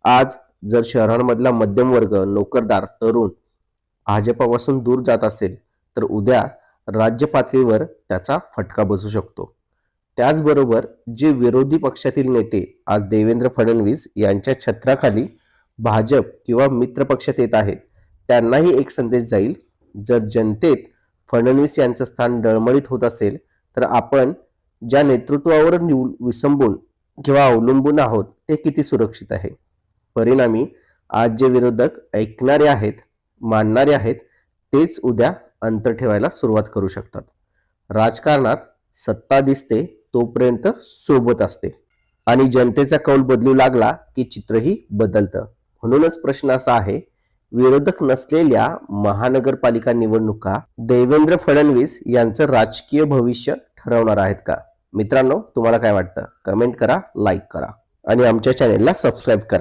आज जर शहरांमधला मध्यम वर्ग, नोकरदार, तरुण भाजपापासून दूर जात असेल तर उद्या राज्य पातळीवर त्याचा फटका बसू शकतो. त्याचबरोबर जे विरोधी पक्षातील नेते आज देवेंद्र फडणवीस यांच्या छत्राखाली भाजप किंवा मित्र पक्षात येत आहेत, त्यांनाही एक संदेश जाईल. जर जनतेत फडणवीस यांचं स्थान डळमळीत होत असेल तर आपण ज्या नेतृत्वावर विसंबून किंवा अवलंबून आहोत ते किती सुरक्षित आहे. परिणामी आज जे विरोधक ऐकणारे आहेत, मानणारे आहेत, तेच उद्या अंतर ठेवायला सुरुवात करू शकतात. राजकारणात सत्ता दिसते तोपर्यंत सोबत असते आणि जनतेचा कौल बदलू लागला की चित्रही बदलतं. म्हणूनच प्रश्न असा आहे, विरोधक नसलेल्या महानगरपालिका निवडणुका देवेंद्र फडणवीस यांचं राजकीय भविष्य ठरवणार आहेत का? मित्रांनो, तुम्हाला काय वाटतं? कमेंट करा, लाईक करा आणि आमच्या चॅनेलला सबस्क्राईब करा.